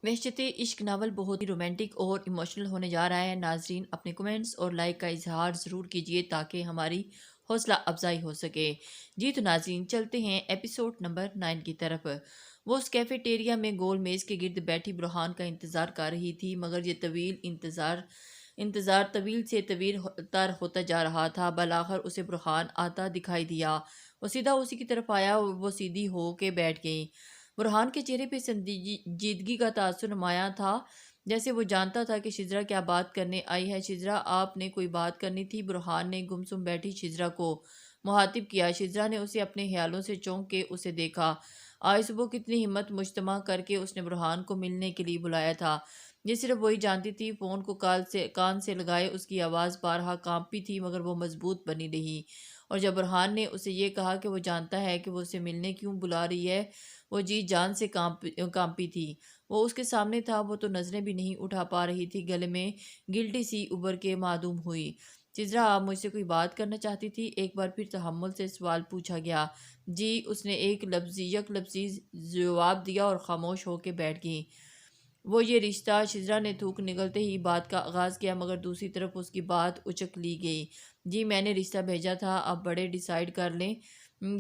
وحشت عشق ناول بہت ہی رومانٹک اور ایموشنل ہونے جا رہا ہے۔ ناظرین اپنے کمنٹس اور لائک کا اظہار ضرور کیجیے تاکہ ہماری حوصلہ افزائی ہو سکے۔ جی تو ناظرین چلتے ہیں ایپیسوڈ نمبر 9 کی طرف۔ وہ اس کیفیٹیریا میں گول میز کے گرد بیٹھی برہان کا انتظار کر رہی تھی، مگر یہ طویل انتظار طویل سے طویل تر ہوتا جا رہا تھا۔ بالآخر اسے برہان آتا دکھائی دیا۔ وہ سیدھا اسی کی طرف آیا اور وہ سیدھی ہو کے بیٹھ گئی۔ برہان کے چہرے پہ سنجیدگی کا تاثر نمایاں تھا، جیسے وہ جانتا تھا کہ شجرا کیا بات کرنے آئی ہے۔ شجرا، آپ نے کوئی بات کرنی تھی؟ برہان نے گمسم بیٹھی شجرا کو مخاطب کیا۔ شجرا نے اسے اپنے خیالوں سے چونک کے اسے دیکھا۔ آج صبح کتنی ہمت مجتمع کر کے اس نے برہان کو ملنے کے لیے بلایا تھا، یہ صرف وہی جانتی تھی۔ فون کو کان سے لگائے اس کی آواز بارہا کانپتی تھی، مگر وہ مضبوط بنی رہی۔ اور جب برہان نے اسے یہ کہا کہ وہ جانتا ہے کہ وہ اسے ملنے کیوں بلا رہی ہے، وہ جی جان سے کانپی تھی۔ وہ اس کے سامنے تھا، وہ تو نظریں بھی نہیں اٹھا پا رہی تھی۔ گلے میں گلٹی سی ابھر کے معدوم ہوئی۔ شجرا، آپ مجھ سے کوئی بات کرنا چاہتی تھی؟ ایک بار پھر تحمل سے سوال پوچھا گیا۔ جی، اس نے یک لفظی جواب دیا اور خاموش ہو کے بیٹھ گئی۔ وہ یہ رشتہ، شجرا نے تھوک نگلتے ہی بات کا آغاز کیا، مگر دوسری طرف اس کی بات اچک لی گئی۔ جی، میں نے رشتہ بھیجا تھا، آپ بڑے ڈیسائیڈ کر لیں۔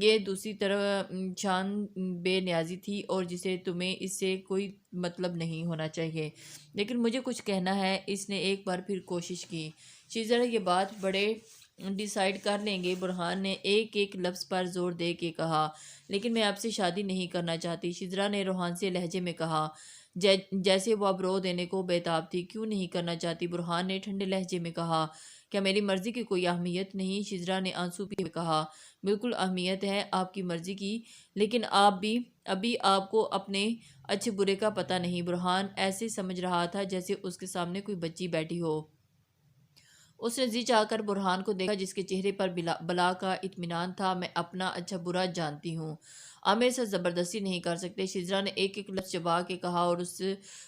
یہ دوسری طرف شان بے نیازی تھی، اور جسے تمہیں اس سے کوئی مطلب نہیں ہونا چاہیے، لیکن مجھے کچھ کہنا ہے۔ اس نے ایک بار پھر کوشش کی۔ شجرا، یہ بات بڑے ڈیسائیڈ کر لیں گے، برہان نے ایک لفظ پر زور دے کے کہا۔ لیکن میں آپ سے شادی نہیں کرنا چاہتی، شجرا نے روحانسی لہجے میں کہا، جیسے وہ اب رو دینے کو بیتاب تھی۔ کیوں نہیں کرنا چاہتی؟ برہان نے ٹھنڈے لہجے میں کہا۔ کیا میری مرضی کی کوئی اہمیت نہیں؟ شجرا نے آنسو پیے کہا۔ بالکل اہمیت ہے آپ کی مرضی کی، لیکن ابھی آپ کو اپنے اچھے برے کا پتہ نہیں۔ برہان ایسے سمجھ رہا تھا جیسے اس کے سامنے کوئی بچی بیٹھی ہو۔ اس نے جی چاہ کر برہان کو دیکھا، جس کے چہرے پر بلا کا اطمینان تھا۔ میں اپنا اچھا برا جانتی ہوں، آپ میرے ساتھ زبردستی نہیں کر سکتے۔ شجرا نے ایک لفظ چبا کے کہا، اور اس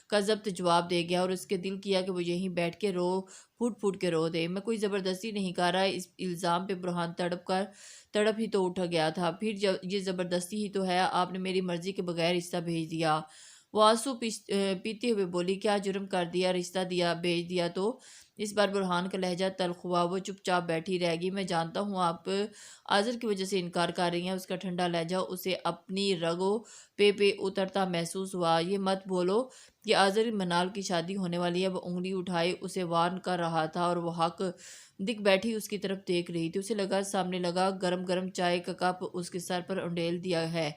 کا ضبط جواب دے گیا، اور اس کے دل کیا کہ وہ یہیں بیٹھ کے پھوٹ کے رو دے۔ میں کوئی زبردستی نہیں کر رہا۔ اس الزام پہ برہان تڑپ ہی تو اٹھ گیا تھا۔ پھر یہ زبردستی ہی تو ہے، آپ نے میری مرضی کے بغیر رشتہ بھیج دیا۔ وہ آنسو پیتے ہوئے بولی، کیا جرم کر دیا؟ رشتہ بھیج دیا تو؟ اس بار برہان کا لہجہ تلخ ہوا۔ وہ چپ چاپ بیٹھی رہ گئی۔ میں جانتا ہوں آپ آذر کی وجہ سے انکار کر رہی ہیں۔ اس کا ٹھنڈا لہجہ اسے اپنی رگوں پہ اترتا محسوس ہوا۔ یہ مت بولو کہ آذر منال کی شادی ہونے والی ہے۔ وہ انگلی اٹھائے اسے وارن کر رہا تھا، اور وہ حق دکھ بیٹھی اس کی طرف دیکھ رہی تھی۔ اسے لگا سامنے لگا گرم چائے کا کپ اس کے سر پر انڈیل دیا ہے،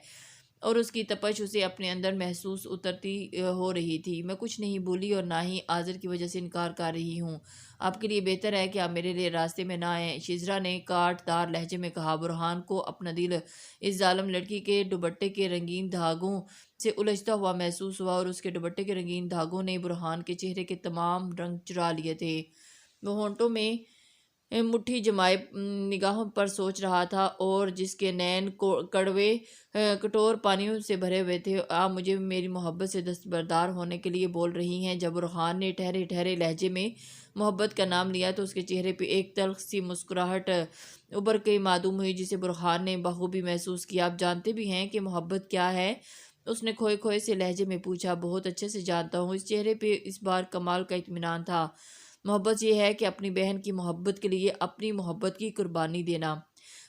اور اس کی تپش اسے اپنے اندر محسوس اترتی ہو رہی تھی۔ میں کچھ نہیں بولی، اور نہ ہی آذر کی وجہ سے انکار کر رہی ہوں۔ آپ کے لیے بہتر ہے کہ آپ میرے لیے راستے میں نہ آئیں، شجرا نے کاٹ دار لہجے میں کہا۔ برہان کو اپنا دل اس ظالم لڑکی کے دوپٹے کے رنگین دھاگوں سے الجھتا ہوا محسوس ہوا، اور اس کے دوپٹے کے رنگین دھاگوں نے برہان کے چہرے کے تمام رنگ چرا لیے تھے۔ وہ ہونٹوں میں مٹھی جمائے نگاہوں پر سوچ رہا تھا، اور جس کے نین کڑوے کٹور پانیوں سے بھرے ہوئے تھے۔ آپ مجھے میری محبت سے دستبردار ہونے کے لیے بول رہی ہیں؟ جب برہان نے ٹھہرے لہجے میں محبت کا نام لیا تو اس کے چہرے پہ ایک تلخ سی مسکراہٹ ابھر کے معدوم ہوئی، جسے برہان نے بخوبی محسوس کیا۔ آپ جانتے بھی ہیں کہ محبت کیا ہے؟ اس نے کھوئے سے لہجے میں پوچھا۔ بہت اچھے سے جانتا ہوں۔ اس چہرے پہ اس بار کمال کا اطمینان تھا۔ محبت یہ ہے کہ اپنی بہن کی محبت کے لیے اپنی محبت کی قربانی دینا۔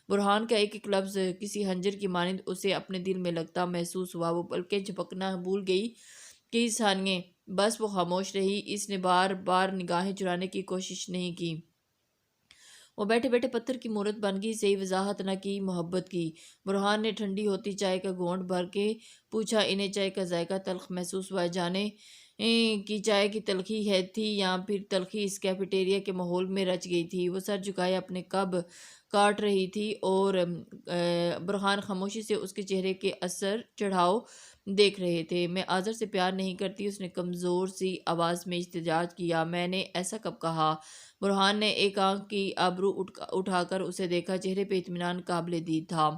برہان کا ایک لفظ کسی خنجر کی مانند اسے اپنے دل میں لگتا محسوس ہوا۔ وہ پلکیں جھپکنا بھول گئی کئی ثانیے، بس وہ خاموش رہی۔ اس نے بار نگاہیں چرانے کی کوشش نہیں کی۔ وہ بیٹھے پتھر کی مورت بن گئی، صحیح وضاحت نہ کی محبت کی۔ برہان نے ٹھنڈی ہوتی چائے کا گھونٹ بھر کے پوچھا، انہیں چائے کا ذائقہ تلخ محسوس ہوا؟ جانے کی چائے کی تلخی ہے تھی، یا پھر تلخی اس کیفیٹیریا کے ماحول میں رچ گئی تھی؟ وہ سر جھکائے اپنے کب کاٹ رہی تھی، اور برہان خاموشی سے اس کے چہرے کے اثر چڑھاؤ دیکھ رہے تھے۔ میں آذر سے پیار نہیں کرتی، اس نے کمزور سی آواز میں احتجاج کیا۔ میں نے ایسا کب کہا؟ برہان نے ایک آنکھ کی ابرو اٹھا کر اسے دیکھا، چہرے پہ اطمینان قابل دید تھا۔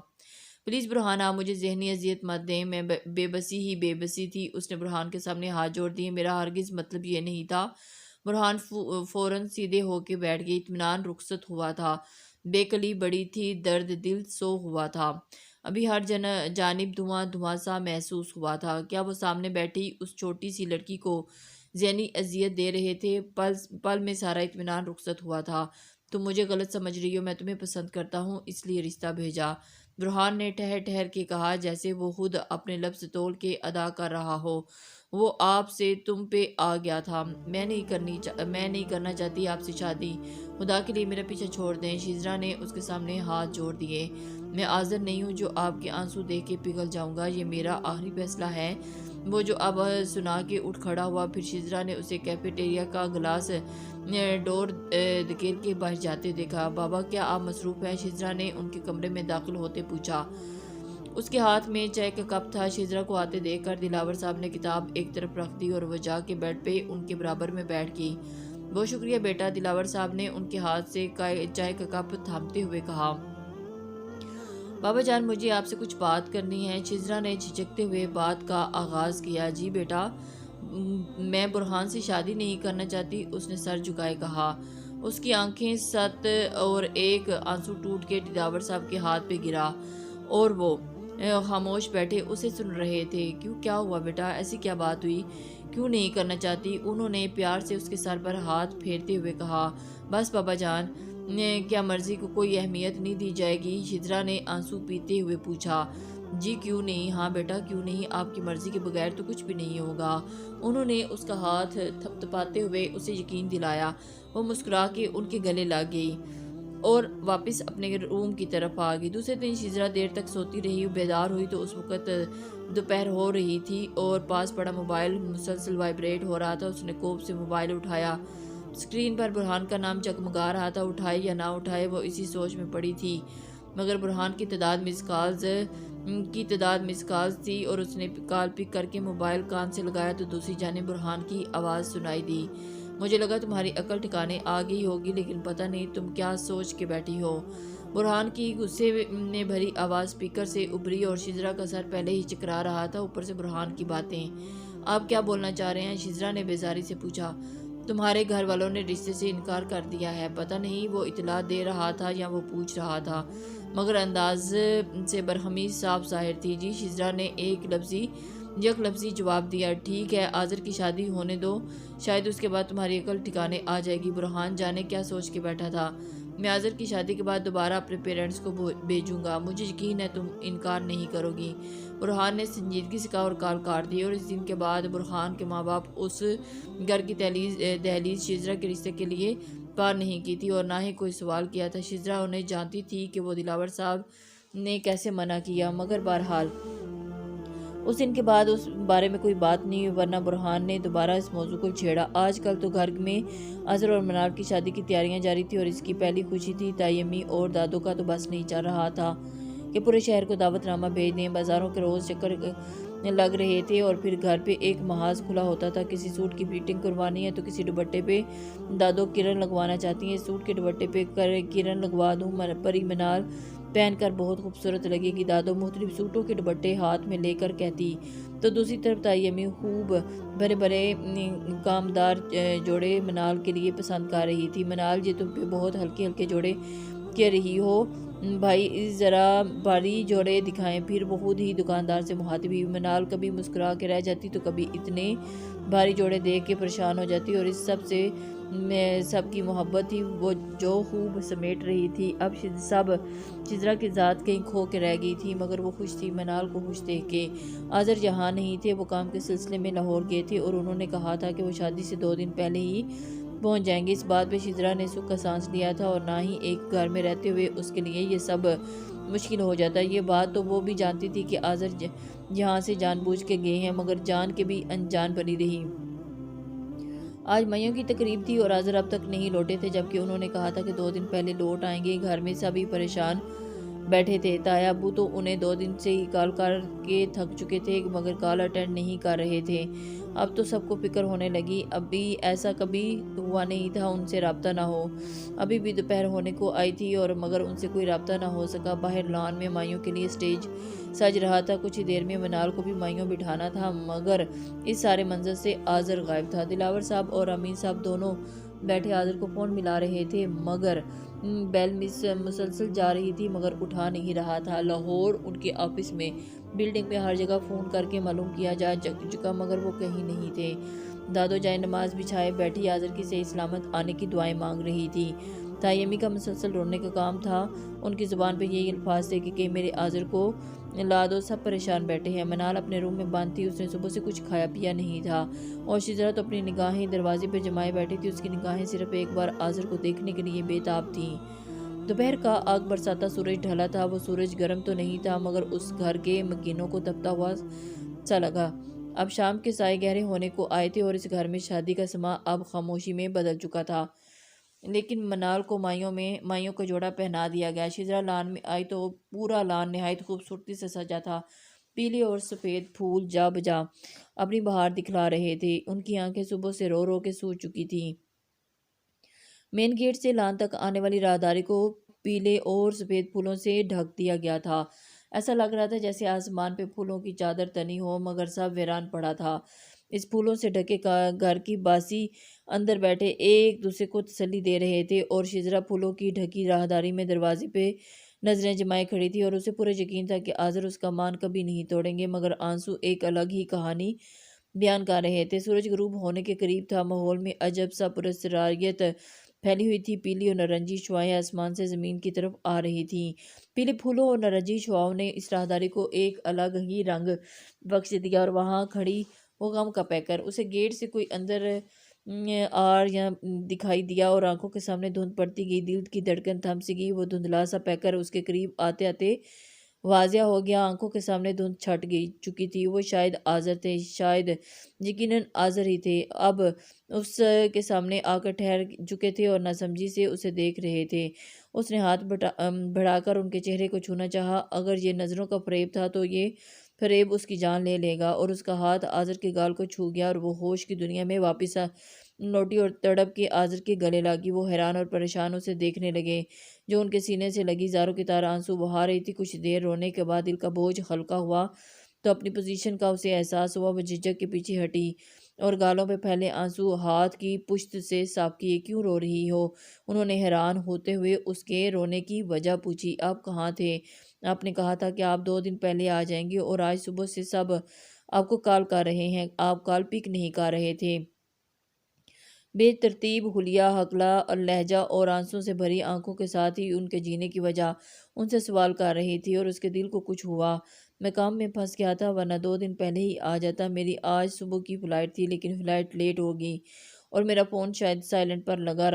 پلیز برہان، آپ مجھے ذہنی اذیت مت دیں، میں بے بسی تھی۔ اس نے برہان کے سامنے ہاتھ جوڑ دیے۔ میرا ہرگز مطلب یہ نہیں تھا۔ برہان فوراً سیدھے ہو کے بیٹھ گئی۔ اطمینان رخصت ہوا تھا، بے کلی بڑی تھی، درد دل سو ہوا تھا۔ ابھی ہر جانب دھواں دھواں سا محسوس ہوا تھا۔ کیا وہ سامنے بیٹھی اس چھوٹی سی لڑکی کو ذہنی اذیت دے رہے تھے؟ پل میں سارا اطمینان رخصت ہوا تھا۔ تم مجھے غلط سمجھ رہی ہو، میں تمہیں پسند کرتا ہوں، اس لیے رشتہ بھیجا، برہان نے ٹھہر ٹھہر کے کہا، جیسے وہ خود اپنے لفظ تول کے ادا کر رہا ہو۔ وہ آپ سے تم پہ آ گیا تھا۔ میں نہیں کرنا چاہتی آپ سے شادی۔ خدا کے لیے میرا پیچھا چھوڑ دیں۔ شیزرا نے اس کے سامنے ہاتھ جوڑ دیے۔ میں حاضر نہیں ہوں جو آپ کے آنسو دیکھ کے پگھل جاؤں گا، یہ میرا آخری فیصلہ ہے۔ وہ جو اب سنا کے اٹھ کھڑا ہوا، پھر شیزرا نے اسے کیفیٹیریا کا گلاس ڈور دھکیل کے باہر جاتے دیکھا۔ بابا کیا آپ مصروف ہیں؟ شیزرا نے ان کے کمرے میں داخل ہوتے پوچھا۔ اس کے ہاتھ میں چائے کا کپ تھا۔ شیزرا کو آتے دیکھ کر دلاور صاحب نے کتاب ایک طرف رکھ دی اور وہ جا کے بیڈ پہ ان کے برابر میں بیٹھ گئی۔ بہت شکریہ بیٹا، دلاور صاحب نے ان کے ہاتھ سے چائے کا کپ تھامتے ہوئے کہا۔ بابا جان، مجھے آپ سے کچھ بات کرنی ہے۔ شیزرا نے جھجکتے ہوئے بات کا آغاز کیا۔ جی بیٹا، میں برہان سے شادی نہیں کرنا چاہتی، اس نے سر جھکائے کہا۔ اس کی آنکھیں ست اور ایک آنسو ٹوٹ کے دلاور صاحب کے ہاتھ پہ گرا اور وہ خاموش بیٹھے اسے سن رہے تھے۔ کیوں، کیا ہوا بیٹا؟ ایسی کیا بات ہوئی؟ کیوں نہیں کرنا چاہتی؟ انہوں نے پیار سے اس کے سر پر ہاتھ پھیرتے ہوئے کہا۔ بس بابا جان، کیا مرضی کو کوئی اہمیت نہیں دی جائے گی؟ شیزرا نے آنسو پیتے ہوئے پوچھا۔ جی کیوں نہیں؟ ہاں بیٹا کیوں نہیں؟ آپ کی مرضی کے بغیر تو کچھ بھی نہیں ہوگا۔ انہوں نے اس کا ہاتھ تھپتھپاتے ہوئے اسے یقین دلایا۔ وہ مسکرا کے ان کے گلے لگ گئی اور واپس اپنے روم کی طرف آ گئی۔ دوسرے دن شیزرا دیر تک سوتی رہی۔ بیدار ہوئی تو اس وقت دوپہر ہو رہی تھی اور پاس پڑا موبائل مسلسل وائبریٹ ہو رہا تھا۔ اس نے کوپ سے موبائل اٹھایا۔ اسکرین پر برہان کا نام جگمگا رہا تھا۔ اٹھائے یا نہ اٹھائے، وہ اسی سوچ میں پڑی تھی، مگر برہان کی تعداد مس کالز تھی اور اس نے کال پک کر کے موبائل کان سے لگایا تو دوسری جانب برہان کی آواز سنائی دی۔ مجھے لگا تمہاری عقل ٹھکانے آ گئی ہوگی، لیکن پتہ نہیں تم کیا سوچ کے بیٹھی ہو۔ برہان کی غصے میں بھری آواز اسپیکر سے ابھری اور شیزرا کا سر پہلے ہی چکرا رہا تھا، اوپر سے برہان کی باتیں۔ آپ کیا بولنا چاہ رہے ہیں؟ شیزرا نے بیزاری سے پوچھا۔ تمہارے گھر والوں نے رشتے سے انکار کر دیا ہے۔ پتہ نہیں وہ اطلاع دے رہا تھا یا وہ پوچھ رہا تھا، مگر انداز سے برہمی صاف ظاہر تھی۔ جی، شیزرا نے یک لفظی جواب دیا۔ ٹھیک ہے، آذر کی شادی ہونے دو، شاید اس کے بعد تمہاری عقل ٹھکانے آ جائے گی۔ برہان جانے کیا سوچ کے بیٹھا تھا۔ میں آذر کی شادی کے بعد دوبارہ اپنے پیرنٹس کو بھیجوں گا، مجھے یقین ہے تم انکار نہیں کرو گی۔ برہان نے سنجیدگی سے کہا اور کال کاٹ دی۔ اور اس دن کے بعد برہان کے ماں باپ اس گھر کی دہلیز شیزرا کے رشتے کے لیے پار نہیں کی تھی اور نہ ہی کوئی سوال کیا تھا۔ شیزرا انہیں جانتی تھی کہ وہ دلاور صاحب نے کیسے منع کیا، مگر بہرحال اس دن کے بعد اس بارے میں کوئی بات نہیں ہوئی، ورنہ برہان نے دوبارہ اس موضوع کو چھیڑا۔ آج کل تو گھر میں اظہر اور منال کی شادی کی تیاریاں جاری تھی اور اس کی پہلی خوشی تھی۔ تائی امی اور دادو کا تو بس نہیں چل رہا تھا کہ پورے شہر کو دعوت نامہ بھیج دیں۔ بازاروں کے روز چکر لگ رہے تھے اور پھر گھر پہ ایک محاذ کھلا ہوتا تھا۔ کسی سوٹ کی فٹنگ کروانی ہے تو کسی دوپٹے پہ دادو کرن لگوانا چاہتی ہیں، سوٹ کے دوپٹے پہ کرن لگوا دوں، پری منال پہن کر بہت خوبصورت لگے گی۔ دادو مختلف سوٹوں کے دوپٹے ہاتھ میں لے کر کہتی تو دوسری طرف تائی امی خوب بڑے بڑے کامدار جوڑے منال کے لیے پسند کر رہی تھی۔ منال جی تم پہ بہت ہلکے ہلکے جوڑے کہہ رہی ہو بھائی، ذرا بھاری جوڑے دکھائیں۔ پھر وہ خود ہی دکاندار سے مخاطب ہوئی۔ منال کبھی مسکرا کے رہ جاتی تو کبھی اتنے بھاری جوڑے دیکھ کے پریشان ہو جاتی، اور اس سب سے سب کی محبت تھی وہ جو خوب سمیٹ رہی تھی۔ اب سب شیزرا کی ذات کہیں کھو کے رہ گئی تھی، مگر وہ خوش تھی منال کو خوش دیکھ کے۔ آذر یہاں نہیں تھے، وہ کام کے سلسلے میں لاہور گئے تھے اور انہوں نے کہا تھا کہ وہ شادی سے 2 دن پہلے ہی پہنچ جائیں گے۔ اس بات پہ شیزرا نے سکھ کا سانس لیا تھا، اور نہ ہی ایک گھر میں رہتے ہوئے اس کے لیے یہ سب مشکل ہو جاتا۔ یہ بات تو وہ بھی جانتی تھی کہ آذر یہاں سے جان بوجھ کے گئے ہیں، مگر جان کے بھی انجان بنی رہی۔ آج میوں کی تقریب تھی اور آذر اب تک نہیں لوٹے تھے، جبکہ انہوں نے کہا تھا کہ 2 دن پہلے لوٹ آئیں گے۔ گھر میں سبھی پریشان بیٹھے تھے۔ تایا ابو تو انہیں 2 دن سے ہی کال کر کے تھک چکے تھے، مگر کال اٹینڈ نہیں کر رہے تھے۔ اب تو سب کو فکر ہونے لگی، ابھی ایسا کبھی ہوا نہیں تھا ان سے رابطہ نہ ہو۔ ابھی بھی دوپہر ہونے کو آئی تھی اور مگر ان سے کوئی رابطہ نہ ہو سکا۔ باہر لان میں مائیوں کے لیے سٹیج سج رہا تھا، کچھ ہی دیر میں منال کو بھی مائیوں بٹھانا تھا، مگر اس سارے منظر سے آذر غائب تھا۔ دلاور صاحب اور امین صاحب دونوں بیٹھے آذر کو فون ملا رہے تھے مگر بیل مسلسل جا رہی تھی مگر اٹھا نہیں رہا تھا۔ لاہور ان کے آفس میں، بلڈنگ میں، ہر جگہ فون کر کے معلوم کیا جا چکا مگر وہ کہیں نہیں تھے۔ دادو جائے نماز بچھائے بیٹھی آذر کی صحیح سلامت آنے کی دعائیں مانگ رہی تھی۔ تائی امی کا مسلسل رونے کا کام تھا۔ ان کی زبان پہ یہی الفاظ تھے کہ میرے آذر کو لا دو، سب پریشان بیٹھے ہیں۔ منال اپنے روم میں بند تھی، اس نے صبح سے کچھ کھایا پیا نہیں تھا اور شجرا تو اپنی نگاہیں دروازے پہ جمائے بیٹھی تھی۔ اس کی نگاہیں صرف ایک بار آذر کو دیکھنے کے لیے بے تاب تھیں۔ دوپہر کا آگ برساتا سورج ڈھلا تھا۔ وہ سورج گرم تو نہیں تھا مگر اس گھر کے مکینوں کو تپتا ہوا سا لگا۔ اب شام کے سائے گہرے ہونے کو آئے تھے اور اس گھر میں شادی کا سما اب خاموشی میں بدل چکا تھا۔ لیکن منال کو مائیوں کا جوڑا پہنا دیا گیا۔ شجرا لان میں آئی تو پورا لان نہایت خوبصورتی سے سجا تھا۔ پیلے اور سفید پھول جا بجا اپنی بہار دکھلا رہے تھے۔ ان کی آنکھیں صبح سے رو رو کے سو چکی تھیں۔ مین گیٹ سے لان تک آنے والی راہداری کو پیلے اور سفید پھولوں سے ڈھک دیا گیا تھا۔ ایسا لگ رہا تھا جیسے آسمان پہ پھولوں کی چادر تنی ہو مگر سب ویران پڑا تھا۔ اس پھولوں سے ڈھکے گھر کی باسی اندر بیٹھے ایک دوسرے کو تسلی دے رہے تھے اور شجرا پھولوں کی ڈھکی راہداری میں دروازے پہ نظریں جمائے کھڑی تھی اور اسے پورا یقین تھا کہ آذر اس کا مان کبھی نہیں توڑیں گے مگر آنسو ایک الگ ہی کہانی بیان کر رہے تھے۔ سورج غروب ہونے کے قریب تھا۔ ماحول میں عجب سا پراسراریت پھیلی ہوئی تھی۔ پیلی اور نارنجی شعاعیں آسمان سے زمین کی طرف آ رہی تھیں۔ پیلے پھولوں اور نارنجی شعاعوں نے اس راہداری کو ایک الگ ہی رنگ بخش دیا اور وہاں کھڑی وہ غم کا پیکر۔ اسے گیٹ سے کوئی اندر یا دکھائی دیا اور آنکھوں کے سامنے دھند پڑتی گئی، دل کی دھڑکن تھم سی گئی۔ وہ دھندلا سا پیکر اس کے قریب آتے آتے واضح ہو گیا۔ آنکھوں کے سامنے دھند چھٹ چکی تھی۔ وہ شاید آذر تھے، شاید یقیناً آذر ہی تھے۔ اب اس کے سامنے آ کر ٹھہر چکے تھے اور ناسمجھی سے اسے دیکھ رہے تھے۔ اس نے ہاتھ بڑھا کر ان کے چہرے کو چھونا چاہا۔ اگر یہ نظروں کا فریب تھا تو یہ فریب اس کی جان لے لے گا۔ اور اس کا ہاتھ آذر کے گال کو چھو گیا اور وہ ہوش کی دنیا میں واپس لوٹی اور تڑپ کے آذر کے گلے لگی۔ وہ حیران اور پریشان اسے دیکھنے لگے جو ان کے سینے سے لگی زاروں کی طرح آنسو بہا رہی تھی۔ کچھ دیر رونے کے بعد دل کا بوجھ ہلکا ہوا تو اپنی پوزیشن کا اسے احساس ہوا۔ وہ جھجک کے پیچھے ہٹی اور گالوں پہ پھیلے آنسو ہاتھ کی پشت سے صاف کیے۔ کیوں رو رہی ہو؟ انہوں نے حیران ہوتے ہوئے اس کے رونے کی وجہ پوچھی۔ آپ کہاں تھے؟ آپ نے کہا تھا کہ آپ 2 دن پہلے آ جائیں گے اور آج صبح سے سب آپ کو کال کر رہے ہیں، آپ کال پک نہیں کر رہے تھے۔ بے ترتیب حلیہ حقلہ اور لہجہ اور آنسوں سے بھری آنکھوں کے ساتھ ہی ان کے جینے کی وجہ ان سے سوال کر رہی تھی اور اس کے دل کو کچھ ہوا۔ میں کام میں پھنس گیا تھا ورنہ 2 دن پہلے ہی آ جاتا۔ میری آج صبح کی فلائٹ تھی لیکن فلائٹ لیٹ ہو گئی اور میرا فون شاید سائلنٹ پر لگا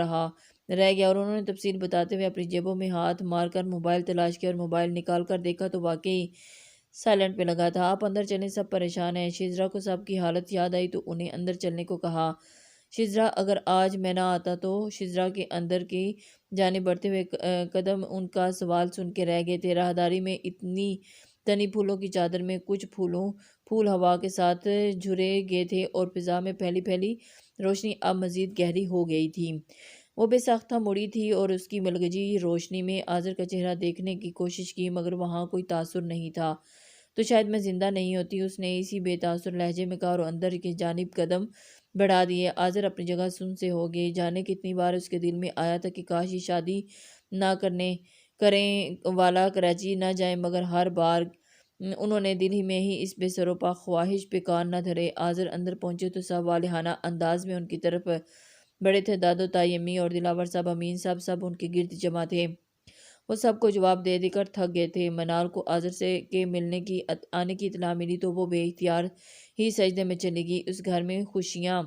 رہ گیا۔ اور انہوں نے تفصیل بتاتے ہوئے اپنی جیبوں میں ہاتھ مار کر موبائل تلاش کیا اور موبائل نکال کر دیکھا تو واقعی سائلنٹ پہ لگا تھا۔ آپ اندر چلیں، سب پریشان ہیں۔ شجرا کو سب کی حالت یاد آئی تو انہیں اندر چلنے کو کہا۔ شجرا اگر آج میں نہ آتا تو شجرا کے اندر کی جانب بڑھتے ہوئے قدم ان کا سوال سن کے رہ گئے تھے۔ راہداری میں اتنی تنی پھولوں کی چادر میں کچھ پھول ہوا کے ساتھ جھرے گئے تھے اور فضا میں پھیلی روشنی اب مزید گہری ہو گئی تھی۔ وہ بے ساختہ مڑی تھی اور اس کی ملگجی روشنی میں آذر کا چہرہ دیکھنے کی کوشش کی مگر وہاں کوئی تاثر نہیں تھا۔ تو شاید میں زندہ نہیں ہوتی، اس نے اسی بے تاثر لہجے میں کہا اور اندر کی جانب قدم بڑھا دیے۔ آذر اپنی جگہ سن سے ہو گئی۔ جانے کتنی بار اس کے دل میں آیا تھا کہ کاش یہ شادی نہ کریں والا کراچی نہ جائیں مگر ہر بار انہوں نے دل ہی میں ہی اس بے سروپا خواہش پہ کان نہ دھرے۔ آذر اندر پہنچے تو سب والہانہ انداز میں ان کی طرف بڑے تھے۔ دادو، تائی امی اور دلاور صاحب، امین صاحب سب ان کے گرد جمع تھے۔ وہ سب کو جواب دے دے کر تھک گئے تھے۔ منال کو آذر سے کے آنے کی اطلاع ملی تو وہ بے اختیار ہی سجدے میں چلی گئی۔ اس گھر میں خوشیاں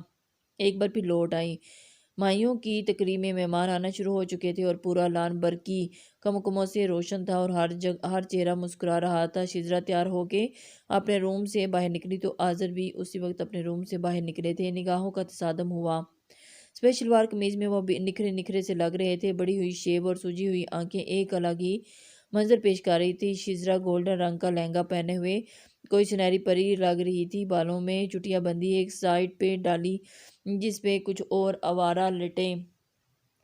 ایک بار پھر لوٹ آئیں۔ مائیوں کی تقریب میں مہمان آنا شروع ہو چکے تھے اور پورا لان برقی کمکموں سے روشن تھا اور ہر چہرہ مسکرا رہا تھا۔ شجرا تیار ہو کے اپنے روم سے باہر نکلی تو آذر بھی اسی وقت اپنے روم سے باہر نکلے تھے۔ نگاہوں کا تصادم ہوا۔ سفید شلوار قمیض میں وہ نکھرے سے لگ رہے تھے۔ بڑی ہوئی شیب اور سوجی ہوئی آنکھیں ایک الگ ہی منظر پیش کر رہی تھی۔ شجرا گولڈن رنگ کا لہنگا پہنے ہوئے کوئی سنہری پری لگ رہی تھی۔ بالوں میں چٹیاں بندی ایک سائیڈ پہ ڈالی جس پہ کچھ اور آوارہ لٹیں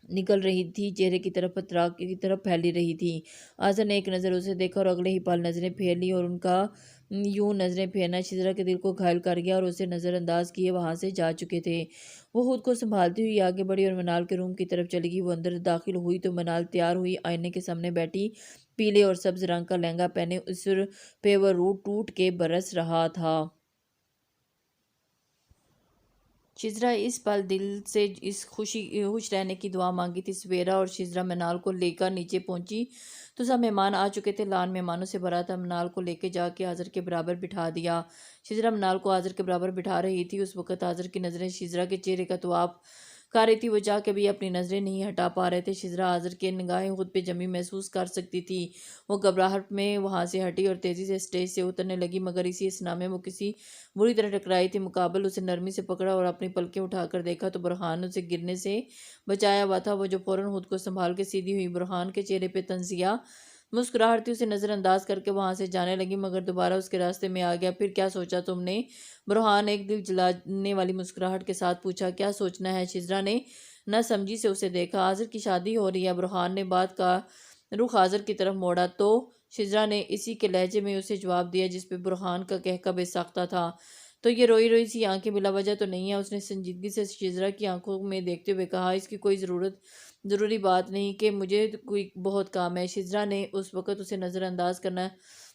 نکل رہی تھی، چہرے کی طرف پھیلی رہی تھی۔ آذر نے ایک نظر اسے دیکھا اور اگلے ہی پل نظریں پھیر لی اور ان کا یوں نظریں پھیرنا شجرا کے دل کو گھائل کر گیا اور اسے نظر انداز کیے وہاں سے جا چکے تھے۔ وہ خود کو سنبھالتی ہوئی آگے بڑھی اور منال کے روم کی طرف چلی گئی۔ وہ اندر داخل ہوئی تو منال تیار ہوئی آئینے کے سامنے بیٹھی، پیلے اور سبز رنگ کا لہنگا پہنے اس پہ وہ روح ٹوٹ کے برس رہا تھا۔ شجرا اس پل دل سے اس خوش رہنے کی دعا مانگی تھی۔ سویرا اور شجرا منال کو لے کر نیچے پہنچی تو سب مہمان آ چکے تھے۔ لان مہمانوں سے بھرا تھا۔ منال کو لے کے جا کے آذر کے برابر بٹھا دیا۔ شجرا منال کو آذر کے برابر بٹھا رہی تھی۔ اس وقت آذر کی نظریں شجرا کے چہرے کا طواف کر رہی تھی۔ وہ چاہ کے بھی اپنی نظریں نہیں ہٹا پا رہے تھے۔ شجرا آذر کے نگاہیں خود پہ جمی محسوس کر سکتی تھی۔ وہ گھبراہٹ میں وہاں سے ہٹی اور تیزی سے اسٹیج سے اترنے لگی، مگر اسی اثنا میں وہ کسی بری طرح ٹکرائی تھی۔ مقابل اسے نرمی سے پکڑا اور اپنی پلکیں اٹھا کر دیکھا تو برہان اسے گرنے سے بچایا ہوا تھا۔ وہ جو فوراً خود کو سنبھال کے سیدھی ہوئی۔ برہان کے چہرے پہ طنزیہ مسکراہٹ تھی۔ اسے نظر انداز کر کے وہاں سے جانے لگی، مگر دوبارہ اس کے راستے میں آ گیا۔ پھر کیا سوچا تم نے؟ برہان ایک دل جلانے والی مسکراہٹ کے ساتھ پوچھا۔ کیا سوچنا ہے؟ شجرا نے نہ سمجھی سے اسے دیکھا۔ آذر کی شادی ہو رہی ہے۔ برہان نے بات کا رخ آذر کی طرف موڑا تو شجرا نے اسی کے لہجے میں اسے جواب دیا جس پہ برہان کا کہکہ بے ساختہ تھا۔ تو یہ روئی روئی سی آنکھیں بلا وجہ تو نہیں ہیں؟ اس نے سنجیدگی سے شجرا کی آنکھوں میں دیکھتے ہوئے کہا۔ اس کی کوئی ضروری بات نہیں کہ مجھے کوئی بہت کام ہے۔ شجرا نے اس وقت اسے نظر انداز کرنا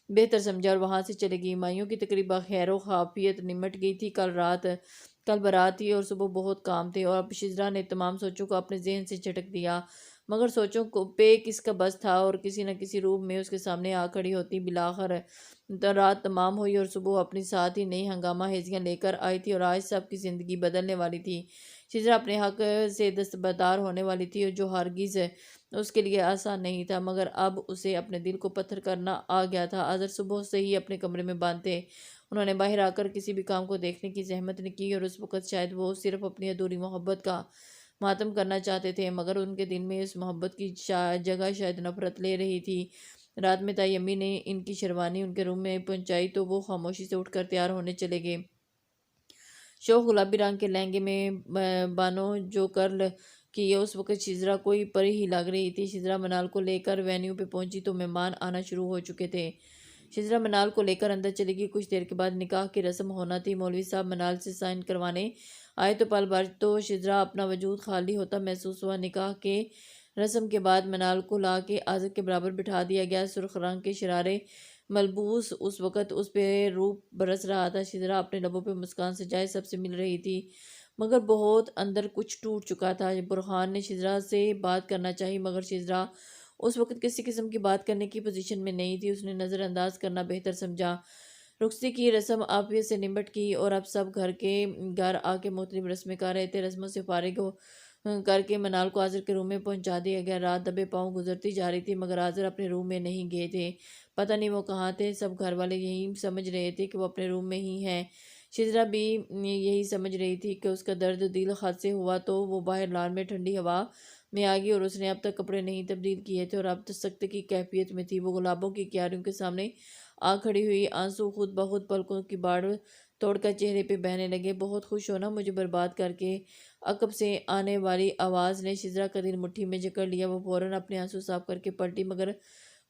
بہتر سمجھا اور وہاں سے چلی گئی۔ مائیوں کی تقریبا خیر و عافیت نمٹ گئی تھی۔ کل بارات تھی اور صبح بہت کام تھے، اور اب شجرا نے تمام سوچوں کو اپنے ذہن سے جھٹک دیا، مگر سوچوں پہ کس کا بس تھا اور کسی نہ کسی روپ میں اس کے سامنے آ کھڑی ہوتی۔ بالآخر رات تمام ہوئی اور صبح اپنی ساتھ ہی نئی ہنگامہ خیزیاں لے کر آئی تھی اور آج سب کی زندگی بدلنے والی تھی۔ شجرا اپنے حق سے دستبردار ہونے والی تھی، جو ہرگز اس کے لیے آسان نہیں تھا، مگر اب اسے اپنے دل کو پتھر کرنا آ گیا تھا۔ آذر صبح سے ہی اپنے کمرے میں بند تھے۔ انہوں نے باہر آ کر کسی بھی کام کو دیکھنے کی زحمت نہیں کی، اور اس وقت شاید وہ صرف اپنی ادھوری محبت کا ماتم کرنا چاہتے تھے، مگر ان کے دل میں اس محبت کی جگہ شاید نفرت لے رہی تھی۔ رات میں تائی امی نے ان کی شیروانی ان کے روم میں پہنچائی تو وہ خاموشی سے اٹھ کر تیار ہونے چلے گئے۔ شوخ گلابی رنگ کے لہنگے میں بانو جو کرل کی اس وقت شجرا کوئی پری ہی لگ رہی تھی۔ شجرا منال کو لے کر وینیو پہ پہنچی تو مہمان آنا شروع ہو چکے تھے۔ شجرا منال کو لے کر اندر چلی گئی۔ کچھ دیر کے بعد نکاح کی رسم ہونا تھی۔ مولوی صاحب منال سے سائن کروانے آئے تو پل بھر تو شجرا اپنا وجود خالی ہوتا محسوس ہوا۔ نکاح کے رسم کے بعد منال کو لا کے آذر کے برابر بٹھا دیا گیا۔ سرخ رنگ کے شرارے ملبوس اس وقت اس پہ روپ برس رہا تھا۔ شجرا اپنے لبوں پہ مسکان سجائے سب سے مل رہی تھی، مگر بہت اندر کچھ ٹوٹ چکا تھا۔ برہان نے شجرا سے بات کرنا چاہی، مگر شجرا اس وقت کسی قسم کی بات کرنے کی پوزیشن میں نہیں تھی۔ اس نے نظر انداز کرنا بہتر سمجھا۔ رخصتی کی رسم عافیت سے نمٹ گئی اور اب سب گھر آ کے مختلف رسمیں کر رہے تھے۔ رسموں سے فارغ کر کے منال کو آذر کے روم میں پہنچا دیا گیا۔ رات دبے پاؤں گزرتی جا رہی تھی، مگر آذر اپنے روم میں نہیں گئے تھے۔ پتہ نہیں وہ کہاں تھے۔ سب گھر والے یہی سمجھ رہے تھے کہ وہ اپنے روم میں ہی ہیں۔ شجرا بھی یہی سمجھ رہی تھی کہ اس کا درد دل حد سے ہوا تو وہ باہر لان میں ٹھنڈی ہوا میں آ گئی، اور اس نے اب تک کپڑے نہیں تبدیل کیے تھے اور اب سخت کی کیفیت میں تھی۔ وہ گلابوں کی کیاریوں کے سامنے آ کھڑی ہوئی، آنسو خود بخود پلکوں کی باڑ توڑ کر چہرے پہ بہنے لگے۔ بہت خوش ہو نا مجھے برباد کر کے؟ عقب سے آنے والی آواز نے شجرا کا دل مٹھی میں جکڑ لیا۔ وہ فوراً اپنے آنسو صاف کر کے پلٹی، مگر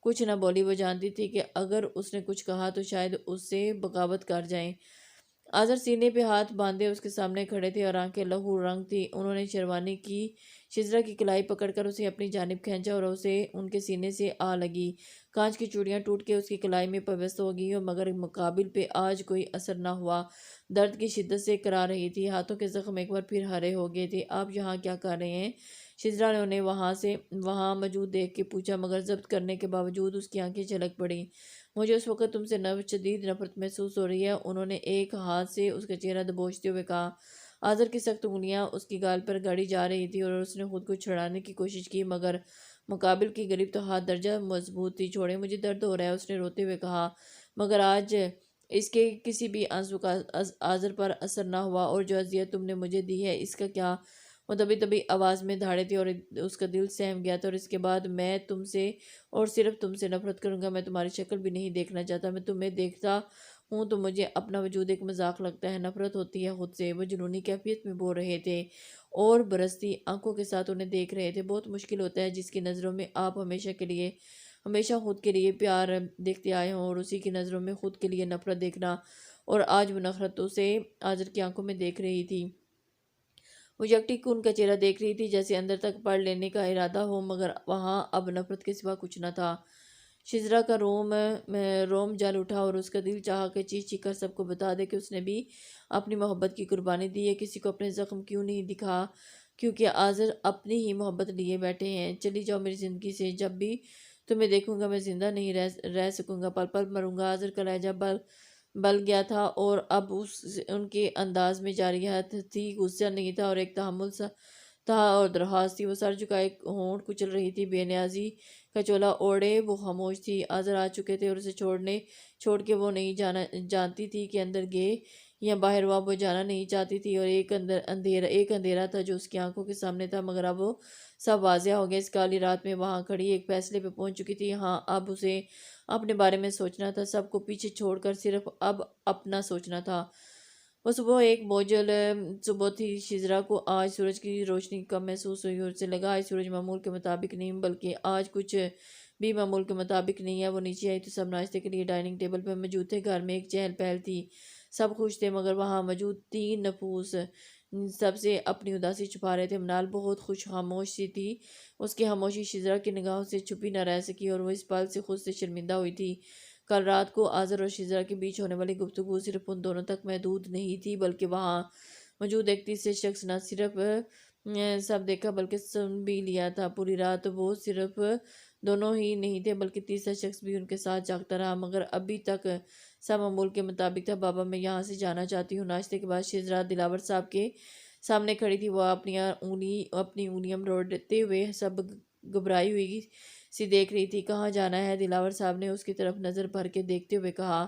کچھ نہ بولی۔ وہ جانتی تھی کہ اگر اس نے کچھ کہا تو شاید اس سے بغاوت کر جائیں۔ آذر سینے پہ ہاتھ باندھے اس کے سامنے کھڑے تھے اور آنکھیں لہو رنگ تھی۔ انہوں نے شیروانی کی شجرا کی کلائی پکڑ کر اسے اپنی جانب کھینچا اور اسے ان کے سینے سے آ لگی۔ کانچ کی چوڑیاں ٹوٹ کے اس کی کلائی میں پیوست ہو گئی، مگر مقابل پہ آج کوئی اثر نہ ہوا۔ درد کی شدت سے کرا رہی تھی۔ ہاتھوں کے زخم ایک بار پھر ہرے ہو گئے تھے۔ آپ یہاں کیا کر رہے ہیں؟ شجرا نے انہیں وہاں موجود دیکھ کے پوچھا، مگر ضبط کرنے کے باوجود اس کی آنکھیں چھلک پڑیں۔ مجھے اس وقت تم سے شدید نفرت محسوس ہو رہی ہے، انہوں نے ایک ہاتھ سے اس کا چہرہ دبوچتے ہوئے کہا۔ آذر کی سخت انگلیاں اس کی گال پر گاڑی جا رہی تھی اور اس نے خود کو چھڑانے کی کوشش کی، مگر مقابل کی غریب تو ہاتھ درجہ مضبوط تھی۔ چھوڑیں، مجھے درد ہو رہا ہے، اس نے روتے ہوئے کہا، مگر آج اس کے کسی بھی آنسو کا آذر پر اثر نہ ہوا، اور جو اذیت تم نے مجھے دی ہے اس کا کیا؟ وہ دبی دبی آواز میں دھاڑے تھی اور اس کا دل سہم گیا تھا۔ اور اس کے بعد میں تم سے اور صرف تم سے نفرت کروں گا۔ میں تمہاری شکل بھی نہیں دیکھنا چاہتا۔ میں تمہیں دیکھتا ہوں تو مجھے اپنا وجود ایک مذاق لگتا ہے۔ نفرت ہوتی ہے خود سے۔ وہ جنونی کیفیت میں بول رہے تھے اور برستی آنکھوں کے ساتھ انہیں دیکھ رہے تھے۔ بہت مشکل ہوتا ہے جس کی نظروں میں آپ ہمیشہ کے لیے ہمیشہ خود کے لیے پیار دیکھتے آئے ہوں اور اسی کی نظروں میں خود کے لیے نفرت دیکھنا، اور آج وہ نفرتوں سے آذر کی آنکھوں میں دیکھ رہی تھی۔ وہ یکٹی کو ان کا چہرہ دیکھ رہی تھی، جیسے اندر تک پڑھ لینے کا ارادہ ہو، مگر وہاں اب نفرت کے سوا کچھ نہ تھا۔ شزرا کا روم جل اٹھا اور اس کا دل چاہا کہ چیخ چیخ کر سب کو بتا دے کہ اس نے بھی اپنی محبت کی قربانی دی ہے۔ کسی کو اپنے زخم کیوں نہیں دکھا، کیونکہ آذر اپنی ہی محبت لیے بیٹھے ہیں۔ چلی جاؤ میری زندگی سے، جب بھی تمہیں دیکھوں گا میں زندہ نہیں رہ سکوں گا، پل پل مروں گا۔ آذر کا لہجہ بل گیا تھا اور اب ان کے انداز میں جارحیت تھی، غصہ نہیں تھا، اور ایک تحمل سا تھا اور درخواست تھی۔ وہ سر جھکائے ہونٹ کچل رہی تھی، بے نیازی کا چولا اوڑھے وہ خاموش تھی۔ آذر آ چکے تھے اور اسے چھوڑ کے وہ نہیں جانتی تھی کہ اندر گئے یا باہر ہوا، وہ جانا نہیں چاہتی تھی، اور ایک اندھیرا تھا جو اس کی آنکھوں کے سامنے تھا، مگر اب وہ سب واضح ہو گیا۔ اس کالی رات میں وہاں کھڑی ایک فیصلے پہ پہنچ چکی تھی۔ ہاں، اب اسے اپنے بارے میں سوچنا تھا، سب کو پیچھے چھوڑ کر صرف اب اپنا سوچنا تھا۔ وہ صبح ایک موجل صبح تھی۔ شزرا کو آج سورج کی روشنی کم محسوس ہوئی اور اسے لگا آج سورج معمول کے مطابق نہیں، بلکہ آج کچھ بھی معمول کے مطابق نہیں ہے۔ وہ نیچے آئی تو سب ناشتے کے لیے ڈائننگ ٹیبل پر موجود تھے۔ گھر میں ایک چہل پہل تھی، سب خوش تھے، مگر وہاں موجود 3 نفوس سب سے اپنی اداسی چھپا رہے تھے۔ منال بہت خاموش سی تھی، اس کی خاموشی شزرا کی نگاہوں سے چھپی نہ رہ سکی اور وہ اس پل سے خود سے شرمندہ ہوئی تھی۔ کل رات کو آذر اور شزرا کے بیچ ہونے والی گفتگو صرف ان دونوں تک محدود نہیں تھی، بلکہ وہاں موجود ایک تیسرے شخص نہ صرف سب دیکھا بلکہ سن بھی لیا تھا۔ پوری رات وہ صرف دونوں ہی نہیں تھے، بلکہ تیسرا شخص بھی ان کے ساتھ جاگتا رہا، مگر ابھی تک سب معمول کے مطابق تھا۔ بابا میں یہاں سے جانا چاہتی ہوں۔ ناشتے کے بعد شزرا دلاور صاحب کے سامنے کھڑی تھی، وہ اپنی انگلیاں مروڑتے ہوئے سب گھبرائی ہوئی سی دیکھ رہی تھی۔ کہاں جانا ہے؟ دلاور صاحب نے اس کی طرف نظر بھر کے دیکھتے ہوئے کہا۔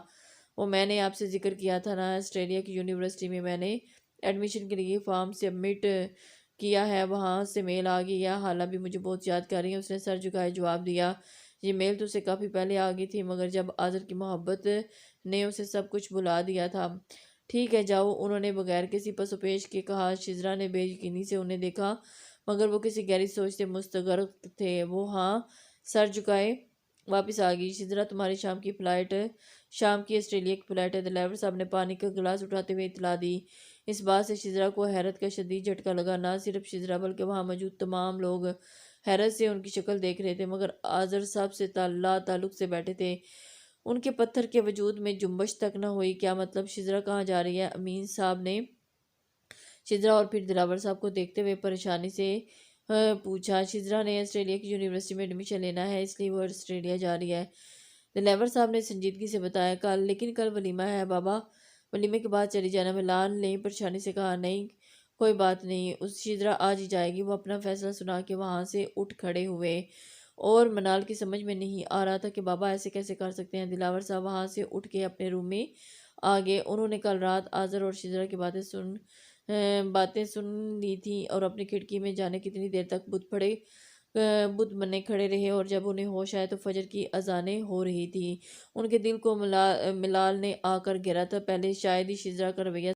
وہ میں نے آپ سے ذکر کیا تھا نا، آسٹریلیا کی یونیورسٹی میں میں نے ایڈمیشن کے لیے فارم سبمٹ کیا ہے، وہاں سے میل آ گئی ہے، حالہ بھی مجھے بہت یاد کر رہی ہیں۔ اس نے سر جھکائے جواب دیا، یہ میل تو اسے کافی پہلے آ گئی تھی، مگر جب آذر کی محبت نے اسے سب کچھ بھلا دیا تھا۔ ٹھیک ہے جاؤ، انہوں نے بغیر کسی پس و پیش کے کہا۔ شزرا نے بے یقینی سے انہیں دیکھا، مگر وہ کسی گہری سوچ سے مستغرق تھے۔ وہ ہاں سر جھکائے واپس آ گئی۔ شزرا تمہاری شام کی آسٹریلیا کی فلائٹ ہے، دلاور صاحب نے پانی کا گلاس اٹھاتے ہوئے اطلاع دی۔ اس بات سے شزرا کو حیرت کا شدید جھٹکا لگا۔ نہ صرف شزرا بلکہ وہاں موجود تمام لوگ حیرت سے ان کی شکل دیکھ رہے تھے، مگر آذر سب سے لا تعلق سے بیٹھے تھے، ان کے پتھر کے وجود میں جنبش تک نہ ہوئی۔ کیا مطلب؟ شزرا کہاں جا رہی ہے؟ امین صاحب نے شزرا اور پھر دلاور صاحب کو دیکھتے ہوئے پریشانی سے پوچھا۔ شزرا نے آسٹریلیا کی یونیورسٹی میں ایڈمیشن لینا ہے، اس لیے وہ آسٹریلیا جا رہی ہے، دلاور صاحب نے سنجیدگی سے بتایا۔ لیکن کل ولیمہ ہے بابا، ولیمے کے بعد چلی جانا۔ منال نے پریشانی سے کہا۔ نہیں کوئی بات نہیں، شزرا آج ہی جائے گی۔ وہ اپنا فیصلہ سنا کے وہاں سے اٹھ کھڑے ہوئے، اور منال کی سمجھ میں نہیں آ رہا تھا کہ بابا ایسے کیسے کر سکتے ہیں۔ دلاور صاحب وہاں سے اٹھ کے اپنے روم میں آ گئے۔ انہوں نے کل رات آذر اور شزرا کی باتیں سن لی تھیں اور اپنی کھڑکی میں جانے کتنی دیر تک بت بنے کھڑے رہے، اور جب انہیں ہوش آیا تو فجر کی اذانیں ہو رہی تھیں۔ ان کے دل کو ملال نے آ کر گھیرا تھا۔ پہلے شاید ہی شزرا کا رویہ